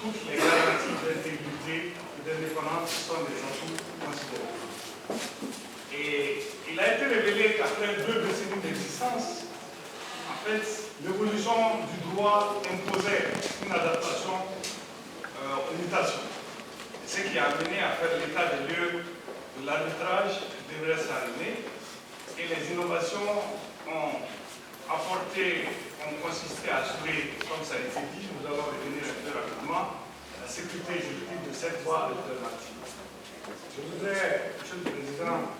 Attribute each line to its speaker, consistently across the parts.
Speaker 1: toutes les garanties d'intégrité et d'indépendance sont des atouts considérables. Et il a été révélé qu'après 2 décennies d'existence, en fait, l'évolution du droit imposait une adaptation aux mutations. Ce qui a amené à faire l'état des lieux de l'arbitrage devrait s'arrêter. Et les innovations ont consisté à assurer, comme ça a été dit, nous allons revenir un peu rapidement, la sécurité juridique de cette voie alternative. Je voudrais, Monsieur le Président,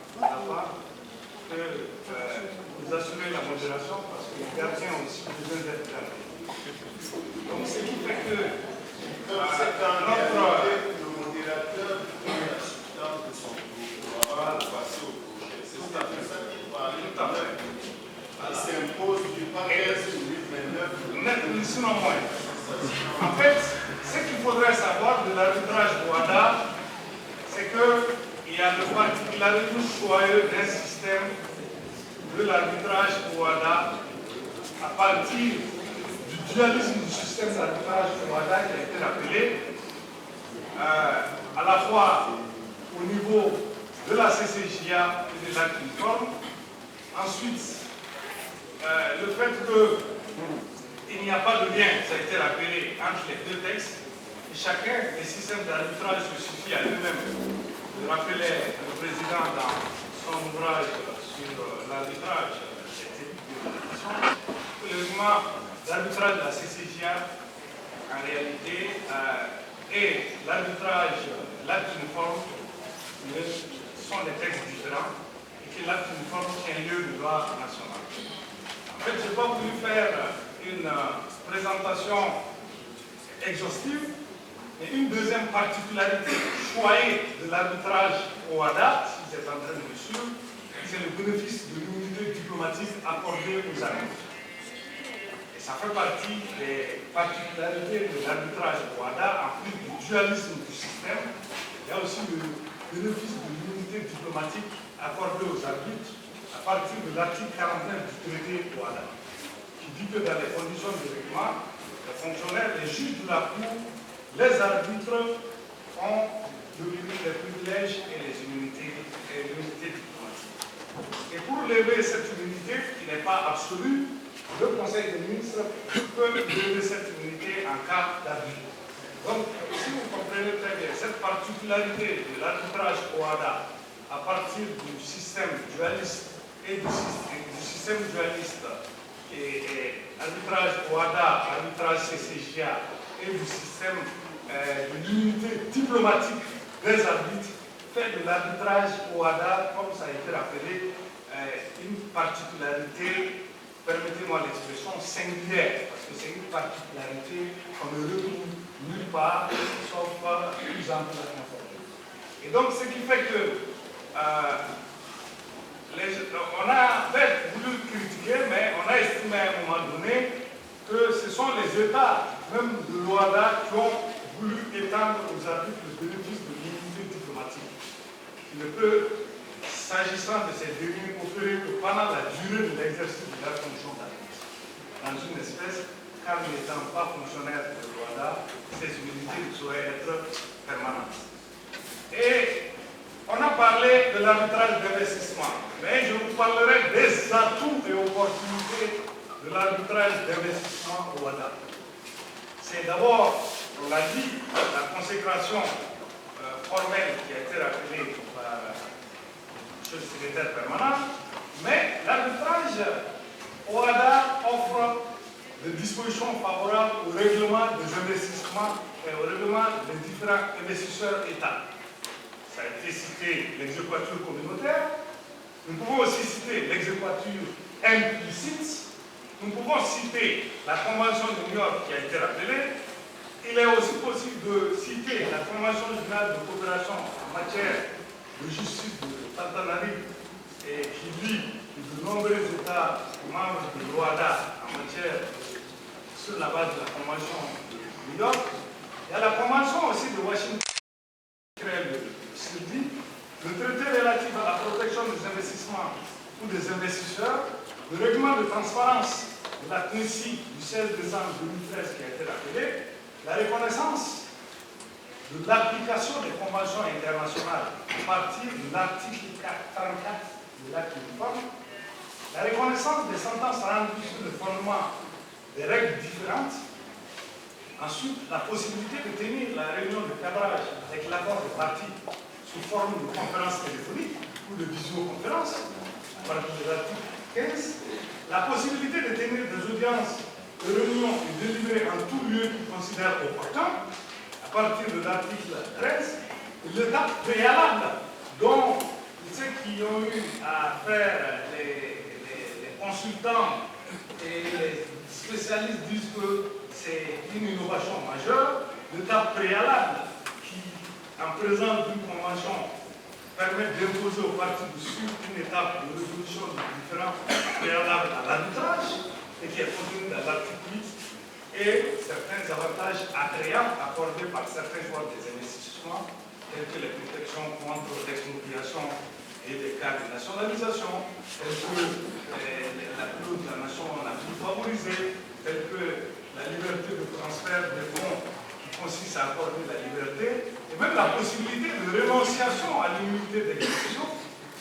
Speaker 1: que vous assurez la modération parce que les gardiens ont aussi besoin d'être gardés. Donc, ce qui fait que
Speaker 2: le modérateur donne la substance de son groupe avant de passer au projet. C'est ça qu'il parlait tout à l'heure. Il s'impose du pas 15 minutes, mais 9 minutes.
Speaker 1: Sinon moins. En fait, ce qu'il faudrait savoir de l'arbitrage WADA, c'est qu'il a le plus choyeux d'un système de l'arbitrage WADA à partir du dualisme du système d'arbitrage WADA qui a été rappelé à la fois au niveau de la CCJA et de l'acte uniforme. Ensuite, le fait qu'il n'y a pas de lien, ça a été rappelé entre les 2 textes, et chacun des systèmes d'arbitrage se suffit à lui-même. Je rappelais le président dans son ouvrage sur l'arbitrage, le règlement d'arbitrage de la CCJA, en réalité, et l'arbitrage, l'acte uniforme, sont des textes différents, et que l'acte uniforme tient lieu de droit national. En fait, je n'ai pas voulu faire une présentation exhaustive, mais une deuxième particularité choyée de l'arbitrage au WADA, si vous êtes en train de le suivre, c'est le bénéfice de l'immunité diplomatique accordée aux arbitres. Et ça fait partie des particularités de l'arbitrage au WADA, en plus du dualisme du système. Il y a aussi le bénéfice de l'immunité diplomatique accordée aux arbitres à partir de l'article 49 du traité WADA, qui dit que dans les conditions de règlement, les fonctionnaires, les juges de la Cour, les arbitres ont les privilèges et les immunités diplomatiques. Et pour lever cette immunité, qui n'est pas absolue, le Conseil des ministres peut lever cette immunité en cas d'abus. Donc, si vous comprenez très bien cette particularité de l'arbitrage OADA à partir du système dualiste et du système dualiste et arbitrage OADA, arbitrage CCJA et du système de l'unité diplomatique des arbitres, fait de l'arbitrage OADA, comme ça a été rappelé, une particularité, permettez-moi l'expression, singulière, parce que c'est une particularité qu'on ne retrouve nulle part, sauf plus en plus confortable. Et donc, ce qui fait que on a voulu critiquer, mais on a estimé à un moment donné que ce sont les États, même de l'OADA, qui ont voulu étendre aux arbitres le bénéfice de l'immunité diplomatique, qui ne peut, s'agissant de ces derniers, opérer que pendant la durée de l'exercice de la fonction d'arbitre. Dans une espèce, car n'étant pas fonctionnaire de l'OADA, ces immunités doivent être permanentes. Et on a parlé de l'arbitrage d'investissement, mais je vous parlerai des atouts et opportunités de l'arbitrage d'investissement au WADA. C'est d'abord, on l'a dit, la consécration formelle qui a été rappelée par le secrétaire permanent, mais l'arbitrage au WADA offre des dispositions favorables au règlement des investissements et au règlement des différents investisseurs États. Ça a été cité l'exéquature communautaire. Nous pouvons aussi citer l'exéquature implicite. Nous pouvons citer la Convention de New York qui a été rappelée. Il est aussi possible de citer la Convention générale de coopération en matière de justice de Tantanarive et qui lie de nombreux États membres de l'OADA en matière sur la base de la Convention de New York. Il y a la Convention aussi de Washington qui crée le traité relatif à la protection des investissements ou des investisseurs, le règlement de transparence de la CNICI du 16 décembre 2013 qui a été rappelé, la reconnaissance de l'application des conventions internationales à partir de l'article 34 de l'acte uniforme, la reconnaissance des sentences rendues sur le fondement des règles différentes, ensuite la possibilité de tenir la réunion de cadrage avec l'accord des parties sous forme de conférence téléphonique ou de visioconférence, à partir de l'article 15, la possibilité de tenir des audiences, de réunions et délibérer en tout lieu qu'ils considèrent opportun, à partir de l'article 13, l'étape préalable dont ceux qui ont eu à faire les consultants et les spécialistes disent que c'est une innovation majeure, l'étape préalable qui, en présence d'une convention, permet d'imposer aux parties de suivre une étape de résolution de différents préalables à l'arbitrage et qui est contenue dans l'article 8 et certains avantages attrayants accordés par certains joueurs des investissements tels que les protections contre l'expropriation et des cas de nationalisation, tels que la clause de la nation la plus favorisée, tels que la liberté de transfert des fonds qui consiste à accorder la liberté, et même la possibilité de rénonciation à l'immunité d'exécution,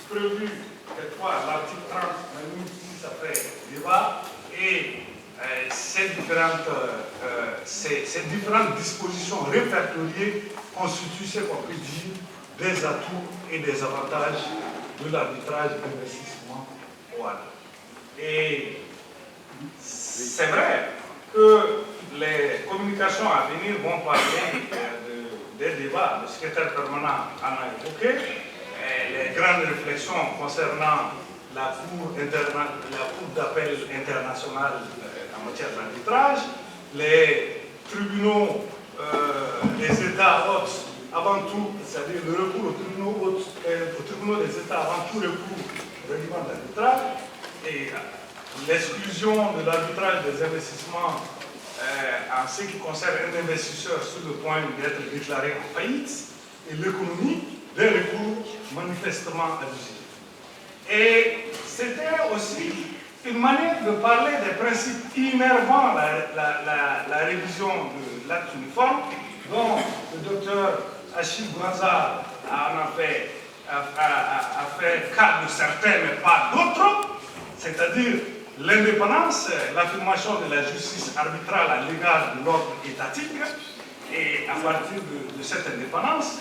Speaker 1: prévue quelquefois à l'article 30, la limite après débat, et ces différentes dispositions répertoriées constituent ce qu'on peut dire des atouts et des avantages de l'arbitrage d'investissement au Ghana. Et c'est vrai que les communications à venir vont parler des débats. Le secrétaire permanent en a évoqué les grandes réflexions concernant la Cour d'appel internationale en matière d'arbitrage, les tribunaux des États hôtes, avant tout, c'est-à-dire le recours aux tribunaux des États avant tout recours au règlement d'arbitrage, et l'exclusion de l'arbitrage des investissements en ce qui concerne un investisseur sur le point d'être déclaré en faillite, et l'économie des recours manifestement abusifs. Et c'était aussi une manière de parler des principes innervant la révision de l'acte uniforme, dont le docteur Achille Gouanza a fait cas de certains, mais pas d'autres, c'est-à-dire l'indépendance, l'affirmation de la justice arbitrale à l'égard de l'ordre étatique, et à partir de cette indépendance,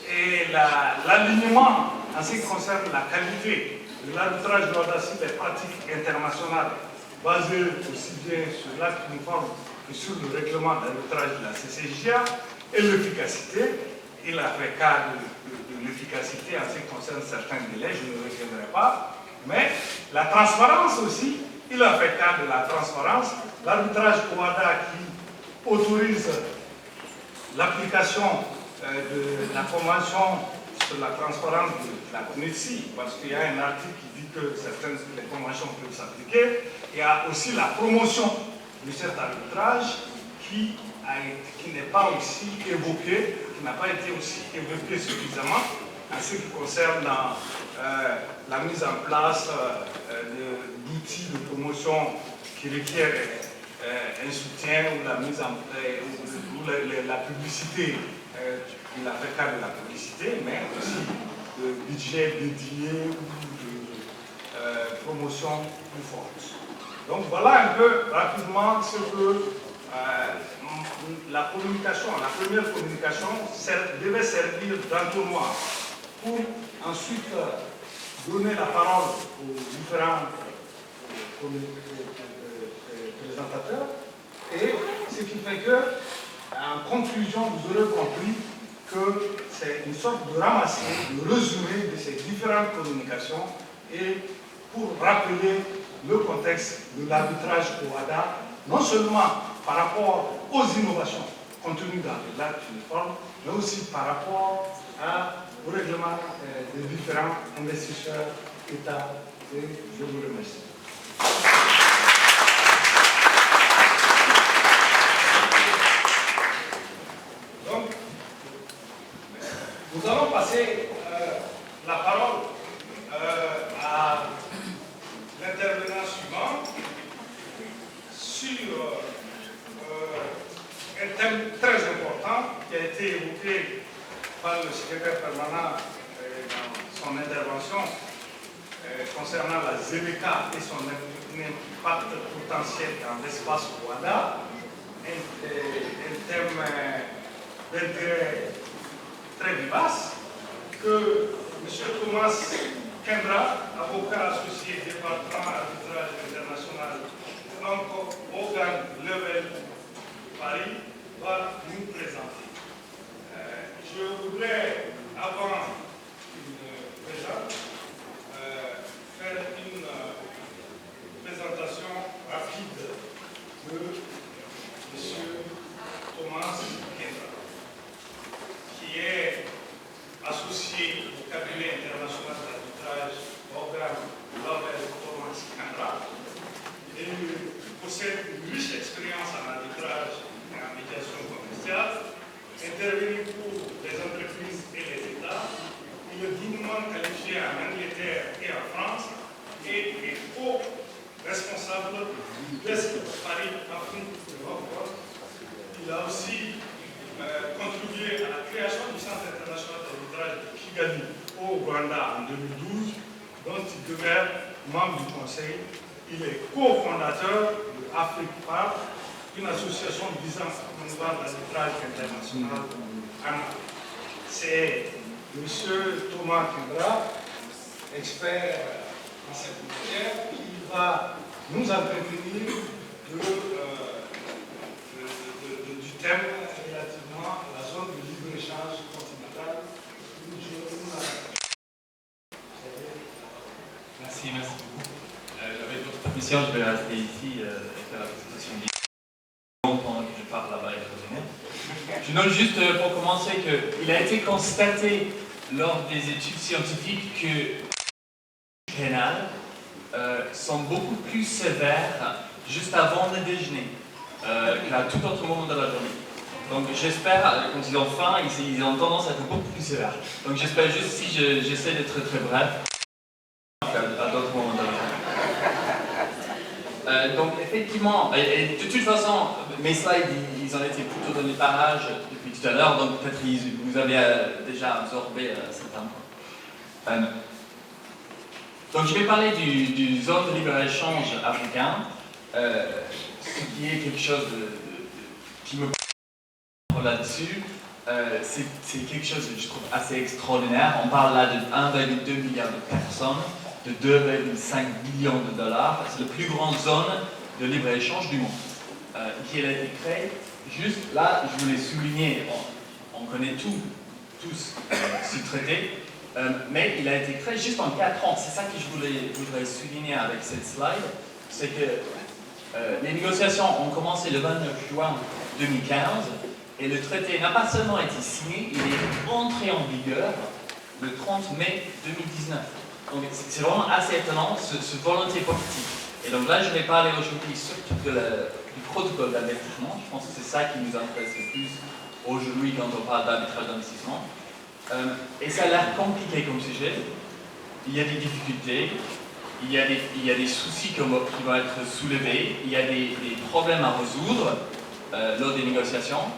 Speaker 1: et l'alignement en ce qui concerne la qualité de l'arbitrage doit sur les pratiques internationales basées aussi bien sur l'acte uniforme que sur le règlement d'arbitrage de la CCJA, et l'efficacité. Il a fait cas de l'efficacité en ce qui concerne certains délais, je ne reviendrai pas, mais la transparence aussi, il a fait cas de la transparence. L'arbitrage OHADA qui autorise l'application de la convention sur la transparence de la CNETSI, parce qu'il y a un article qui dit que certaines des conventions peuvent s'appliquer. Il y a aussi la promotion de cet arbitrage qui n'est pas aussi évoqué, qui n'a pas été aussi évoqué suffisamment en ce qui concerne la mise en place d'outils de promotion qui requièrent un soutien ou la mise en ou la publicité. Il a fait cas de la publicité, mais aussi de budget dédié ou de promotion plus forte. Donc voilà un peu rapidement ce que la communication, la première communication devait servir d'entonnoir pour ensuite donner la parole aux différents présentateurs. Et ce qui fait que, en conclusion, vous aurez compris que c'est une sorte de ramassis, de résumé de ces différentes communications et pour rappeler le contexte de l'arbitrage OHADA, non seulement par rapport aux innovations contenues dans l'acte uniforme, mais aussi par rapport au règlement des différents investisseurs États. Et je vous remercie. Donc, nous allons passer la parole à l'intervenant suivant sur un thème très important qui a été évoqué par le secrétaire permanent dans son intervention concernant la ZBK et son impact potentiel dans l'espace Rwanda, un thème d'intérêt très vivace, que M. Thomas Kendra, avocat associé département arbitrage international, Hogan Level Paris, va nous présenter. Je voudrais, avant qu'il présente, faire une présentation rapide de M. Thomas Kendra, qui est associé au cabinet international d'arbitrage Hogan Level Thomas Kendra. Il possède une riche expérience en arbitrage et en médiation commerciale, intervenu pour les entreprises et les États. Il est dignement qualifié en Angleterre et en France et est co-responsable du desk Paris Afrique Europe. Il a aussi contribué à la création du Centre international d'arbitrage de Kigali au Rwanda en 2012, dont il devient membre du conseil. Il est cofondateur de Afrique Park, une association visant à promouvoir l'arbitrage international en Afrique. C'est M. Thomas Kendra, expert en cette matière, qui va nous entretenir du thème relativement à la zone de libre-échange continentale.
Speaker 3: Merci beaucoup. Avec votre permission, je vais rester ici et faire la présentation pendant que je parle là-bas et je note juste pour commencer qu'il a été constaté lors des études scientifiques que les pénales sont beaucoup plus sévères juste avant le déjeuner qu'à tout autre moment de la journée. Donc j'espère, quand ils ont faim, ils ont tendance à être beaucoup plus sévères. Donc j'espère juste, si j'essaie d'être très bref, à d'autres moments de la journée. Donc effectivement, et de toute façon, mes slides, ils ont été plutôt dans les parages depuis tout à l'heure, donc peut-être vous avez déjà absorbé certains points. Donc je vais parler du zone de libre-échange africain, ce qui est quelque chose qui me prend là-dessus. C'est quelque chose que je trouve assez extraordinaire. On parle là de 1,2 milliard de personnes, de 2,5 billions de dollars. C'est la plus grande zone de libre-échange du monde. Qui a été créée, juste là, je voulais souligner, on connaît tous ce traité, mais il a été créé juste en 4 ans. C'est ça que je voudrais souligner avec cette slide, c'est que les négociations ont commencé le 29 juin 2015, et le traité n'a pas seulement été signé, il est entré en vigueur le 30 mai 2019. Donc c'est vraiment assez étonnant, ce volonté politique. Et donc là, je vais parler aujourd'hui surtout du protocole d'investissement. Je pense que c'est ça qui nous intéresse le plus aujourd'hui quand on parle d'arbitrage d'investissement. Et ça a l'air compliqué comme sujet. Il y a des difficultés, il y a des soucis qui vont être soulevés, il y a des problèmes à résoudre lors des négociations.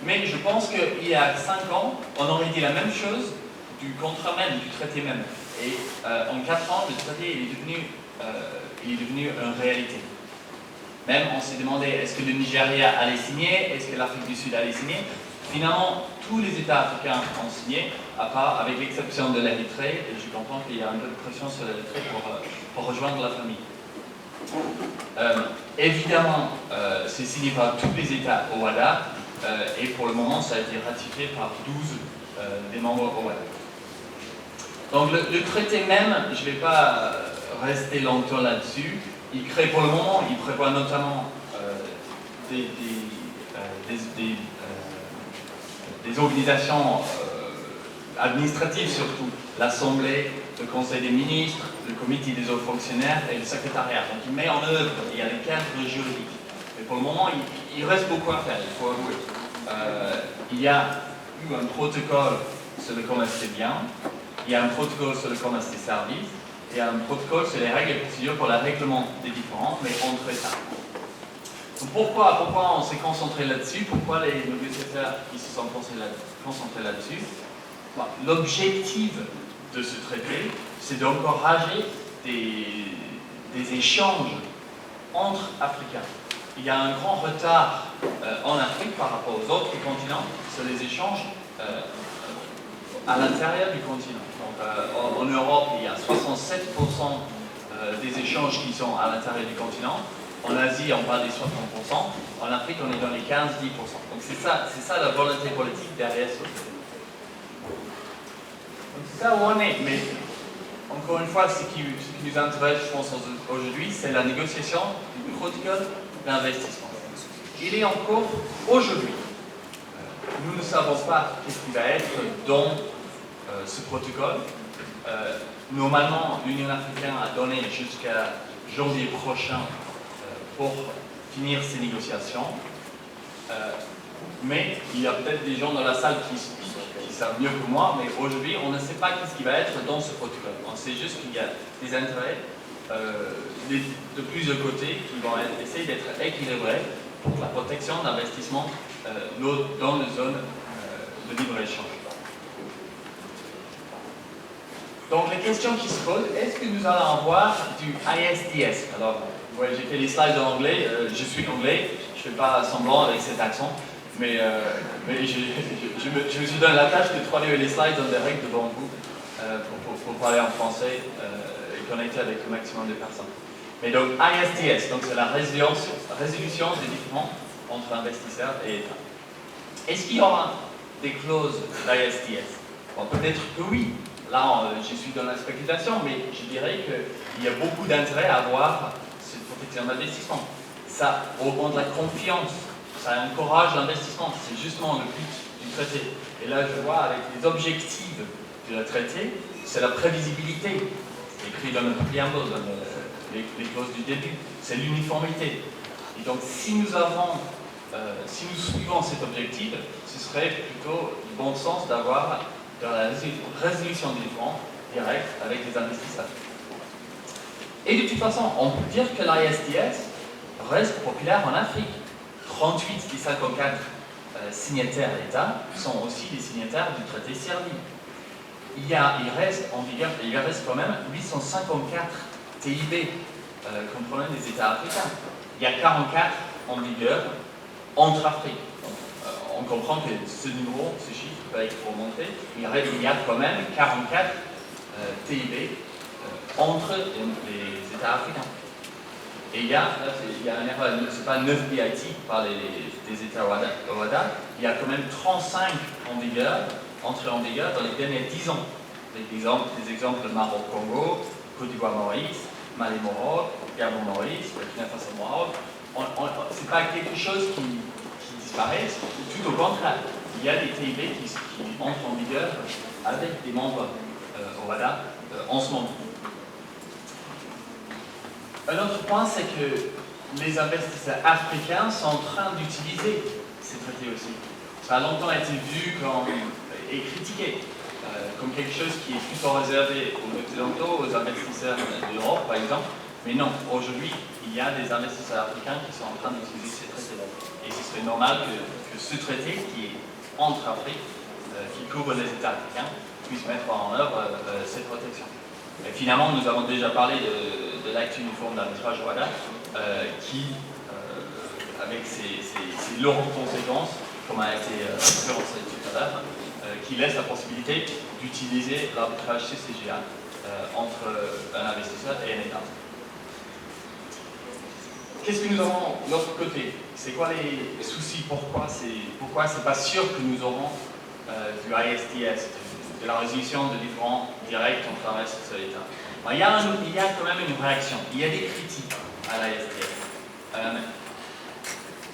Speaker 3: Mais je pense qu'il y a 5 ans, on aurait dit la même chose du contrat même, du traité même. Et en 4 ans, le traité est devenu une réalité. Même on s'est demandé, est-ce que le Nigeria allait signer, est-ce que l'Afrique du Sud allait signer. Finalement, tous les États africains ont signé, à part avec l'exception de l'Érythrée, et je comprends qu'il y a un peu de pression sur l'Érythrée pour rejoindre la famille. Évidemment, c'est signé par tous les États OADA, et pour le moment, ça a été ratifié par 12 des membres OADA. Donc le traité même, je ne vais pas rester longtemps là-dessus. Il crée pour le moment, il prévoit notamment des organisations administratives surtout, l'Assemblée, le Conseil des ministres, le Comité des hauts fonctionnaires et le secrétariat. Donc il met en œuvre, il y a les cadres juridiques. Mais pour le moment, il reste beaucoup à faire, il faut avouer. Il y a eu un protocole sur le commerce des biens, il y a un protocole sur le commerce des services, et un protocole sur les règles et procédures pour le règlement des différends, mais entre États. Donc pourquoi on s'est concentré là-dessus? Pourquoi les négociateurs qui se sont concentrés là-dessus? l'objectif de ce traité, c'est d'encourager des échanges entre Africains. Il y a un grand retard en Afrique par rapport aux autres continents sur les échanges à l'intérieur du continent. Donc, en Europe, il y a 67% des échanges qui sont à l'intérieur du continent. En Asie, on parle des 60%. En Afrique, on est dans les 15-10%. Donc c'est ça la volonté politique derrière ce traité. Donc c'est ça où on est. Mais encore une fois, ce qui nous intéresse, je pense, aujourd'hui, c'est la négociation du protocole d'investissement. Il est en cours aujourd'hui. Nous ne savons pas ce qui va être dans ce protocole. Normalement, l'Union africaine a donné jusqu'à janvier prochain pour finir ces négociations. Mais il y a peut-être des gens dans la salle qui savent mieux que moi, mais aujourd'hui, on ne sait pas ce qui va être dans ce protocole. On sait juste qu'il y a des intérêts de plusieurs côtés qui vont essayer d'être équilibrés pour la protection d'investissements dans les zones de libre-échange. Donc, les questions qui se posent, est-ce que nous allons avoir du ISDS? Alors, ouais, j'ai fait les slides en anglais, je suis anglais, je ne fais pas semblant avec cet accent, mais je me suis donné la tâche de traduire les slides en direct devant vous pour parler en français et connecter avec le maximum de personnes. Mais donc, ISDS, donc c'est la résolution des différends entre investisseurs et États. Est-ce qu'il y aura des clauses d'ISDS? Bon, peut-être que oui. Là, je suis dans la spéculation, mais je dirais qu'il y a beaucoup d'intérêt à avoir cette protection d'investissement. Ça augmente la confiance, ça encourage l'investissement. C'est justement le but du traité. Et là, je vois avec les objectifs du traité, c'est la prévisibilité. C'est écrit dans le préambule, dans les clauses du début. C'est l'uniformité. Et donc, si nous suivons cet objectif, ce serait plutôt du bon sens d'avoir de la résolution des différends directe avec les investisseurs. Et de toute façon, on peut dire que l'ISDS reste populaire en Afrique. 38 des 54 signataires d'États sont aussi des signataires du traité CIRLI. Il reste en vigueur, il reste quand même 854 TIB comprenant les États africains. Il y a 44 en vigueur entre Afrique. On comprend que ce niveau, ce chiffre va être remonté. Il y a quand même 44 TIB entre les États africains. Et il y a une erreur, ce n'est pas 9 BIT par les États OADA, il y a quand même 35 entrés en vigueur dans les derniers 10 ans. Des exemples de Maroc-Congo, Côte d'Ivoire-Maurice, Mali-Maroc, Gabon-Maurice, Burkina Faso-Maroc. Ce n'est pas quelque chose qui disparaît, tout au contraire. Il y a des TIB qui entrent en vigueur avec des membres OADA en ce moment. Un autre point, c'est que les investisseurs africains sont en train d'utiliser ces traités aussi. Ça a longtemps été vu et critiqué comme quelque chose qui est plutôt réservé aux Occidentaux, aux investisseurs de l'Europe, par exemple. Mais non, aujourd'hui, il y a des investisseurs africains qui sont en train d'utiliser ces traités-là. Et ce serait normal que ce traité, qui est entre Afrique, qui couvre les États africains, puisse mettre en œuvre cette protection. Et finalement, nous avons déjà parlé de l'acte uniforme d'arbitrage OADA, qui, avec ses lourdes conséquences, comme a été présenté tout à l'heure, qui laisse la possibilité d'utiliser l'arbitrage CCGA entre un investisseur et un État. Qu'est-ce que nous avons de l'autre côté? C'est quoi les soucis? Pourquoi c'est pas sûr que nous aurons du ISDS, de la résolution de différends directs entre investisseurs et États? Il y a quand même une réaction. Il y a des critiques à l'ISDS.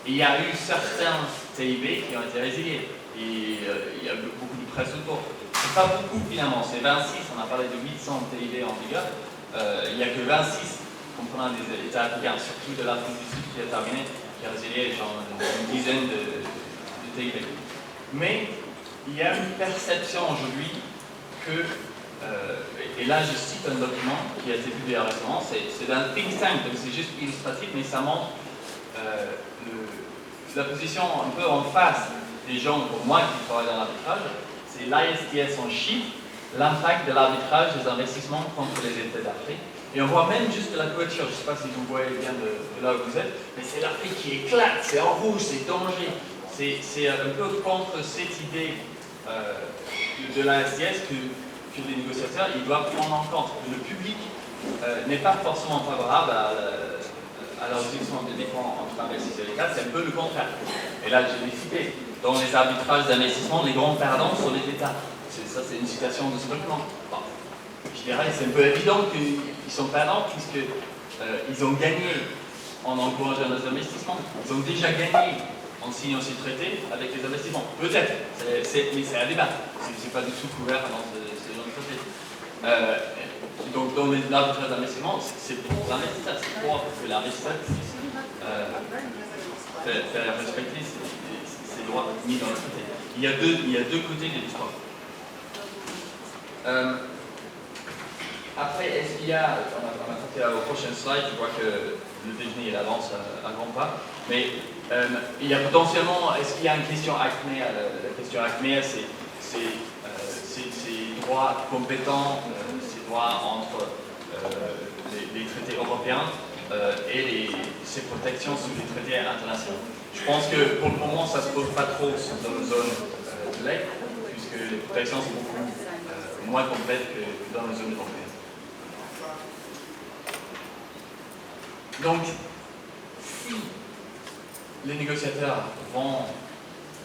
Speaker 3: Il y a eu certains TIB qui ont été résiliés. Et il y a beaucoup de presse autour. C'est pas beaucoup finalement, c'est 26, on a parlé de 800 TIB en vigueur. Il n'y a que 26 comprenant des États africains, surtout de l'Afrique du Sud qui a terminé, qui a résilié genre une dizaine de TIB. Mais il y a une perception aujourd'hui que, et là je cite un document qui a été publié récemment, c'est d'un think tank, donc c'est juste illustratif, mais ça montre la position un peu en face des gens comme moi qui travaillent dans l'arbitrage, c'est l'ISDS en chiffres, l'impact de l'arbitrage des investissements contre les États d'Afrique. Et on voit même juste la couverture, je ne sais pas si vous voyez bien de là où vous êtes, mais c'est l'Afrique qui éclate, c'est en rouge, c'est danger. C'est un peu contre cette idée de l'ISDS que les négociateurs ils doivent prendre en compte. Le public n'est pas forcément favorable à l'utilisation des différents entre investisseurs et l'État, c'est un peu le contraire. Et là, je l'ai cité, dans les arbitrages d'investissement, les grands perdants sont les États. Ça, c'est une citation de ce document. Bon, je dirais, c'est un peu évident qu'ils sont perdants puisqu'ils ont gagné en encourageant les investissements. Ils ont déjà gagné en signant ces traités avec les investissements. Peut-être, mais c'est un débat. C'est pas du tout couvert dans ce genre de traité. Donc, dans l'arbitrage d'investissement, c'est pour l'investisseur, c'est pour que l'investisseur puisse faire respecter ses droits mis dans le traité. Il y a deux côtés de l'histoire. Après, est-ce qu'il y a, on a passé au prochain slide, je vois que le déjeuner il avance à grands pas, mais il y a potentiellement, est-ce qu'il y a une question ACME? La question ACME, c'est ces droits compétents, ces droits entre les traités européens et ces protections sous les traités internationaux. Je pense que pour le moment, ça ne se pose pas trop dans la zone de l'EC, puisque les protections sont beaucoup moins complètes que dans la zone européenne. Donc, si les négociateurs vont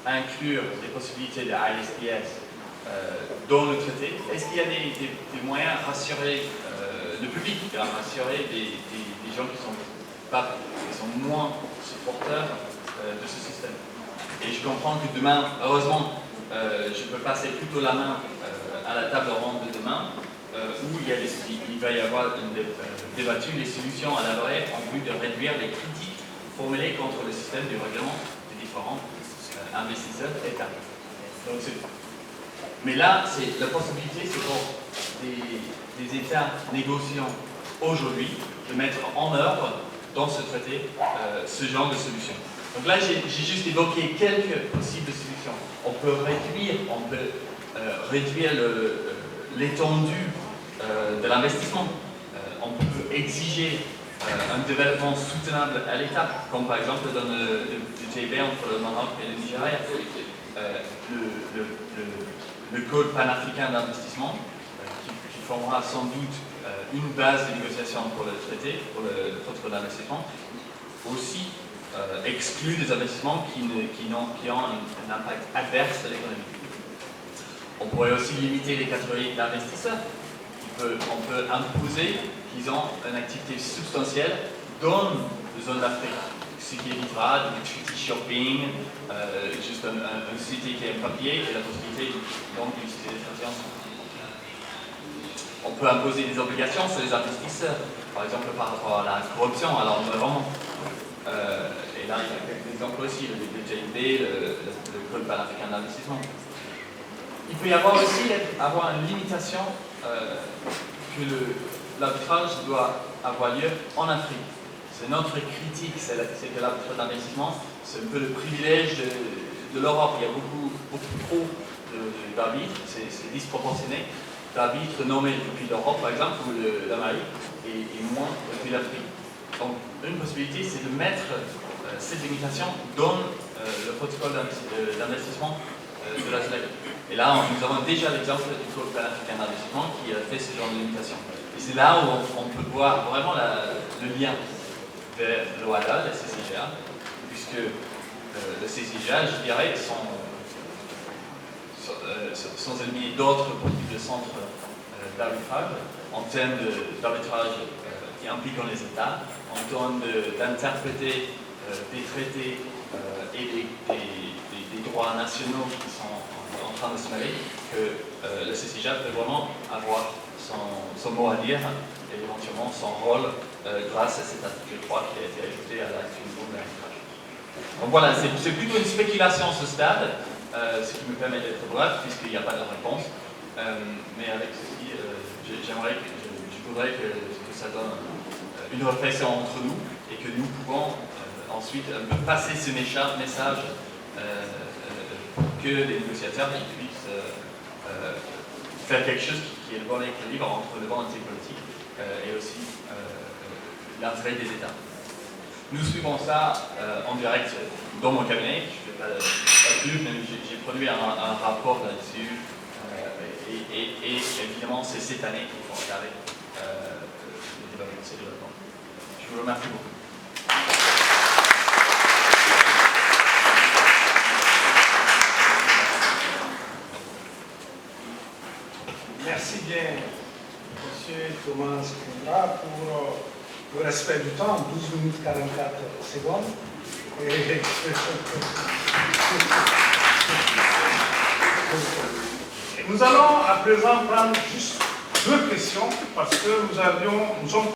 Speaker 3: inclure des possibilités de ISDS dans le traité, est-ce qu'il y a des moyens à rassurer le public, à rassurer des gens qui sont moins supporters de ce système? Et je comprends que demain, heureusement, je peux passer plutôt la main à la table ronde de demain, où il va y avoir débattu les solutions à élaborer en vue de réduire les critiques formulées contre le système du règlement des différents investisseurs États. Donc, mais là, la possibilité, c'est pour des États négociants aujourd'hui de mettre en œuvre dans ce traité ce genre de solution. Donc là, j'ai juste évoqué quelques possibles solutions. On peut réduire l'étendue de l'investissement. On peut exiger un développement soutenable à l'État, comme par exemple dans le TIB entre le Maroc et le Nigeria. Le code panafricain d'investissement, qui formera sans doute une base de négociation pour le traité, pour le protocole d'investissement, aussi exclut des investissements qui ont un impact adverse à l'économie. On pourrait aussi limiter les catégories d'investisseurs. On peut imposer qu'ils ont une activité substantielle dans la zone d'Afrique, ce qui évitera du treaty shopping, juste un site qui est un papier et la possibilité donc d'utiliser des transactions. On peut imposer des obligations sur les investisseurs, par exemple par rapport à la corruption. Alors vraiment, et là il y a quelques exemples aussi, le TIB, le Code panafricain d'investissement. Il peut y avoir aussi une limitation que l'arbitrage doit avoir lieu en Afrique. C'est notre critique, c'est que l'arbitrage d'investissement, c'est un peu le privilège de l'Europe. Il y a beaucoup trop d'arbitres, c'est disproportionné d'arbitres nommés depuis l'Europe, par exemple, ou l'Amérique, et moins depuis l'Afrique. Donc, une possibilité, c'est de mettre cette limitation dans le protocole d'investissement de la SLEC. Et là, nous avons déjà l'exemple du Code panafricain d'investissement qui a fait ce genre de limitation. Et c'est là où on peut voir vraiment le lien vers l'OALA, la CCGA, puisque le CCGA, je dirais, sans éliminer d'autres possibles centres d'arbitrage, en termes d'arbitrage qui impliquent les États, en termes d'interpréter des traités et des droits nationaux qui sont en train de se mêler, que le CCGA peut vraiment avoir son mot à dire et éventuellement son rôle grâce à cet article 3 qui a été ajouté à l'acte du niveau de l'arbitrage. Donc voilà, c'est plutôt une spéculation à ce stade, ce qui me permet d'être bref puisqu'il n'y a pas de réponse. Mais avec ceci, je voudrais que ça donne une réflexion entre nous et que nous pouvons ensuite passer ce message pour que les négociateurs puissent faire quelque chose qui est le bon équilibre entre le volonté politique et aussi l'intérêt des États. Nous suivons ça en direct dans mon cabinet. Je ne fais pas plus, mais j'ai produit un rapport là-dessus. Et évidemment, c'est cette année qu'il faut regarder ces développements. Je vous remercie beaucoup.
Speaker 1: Merci bien, Monsieur Thomas Kundra, pour le respect du temps, 12 minutes 44 secondes. Et nous allons à présent prendre juste 2 questions parce que nous sommes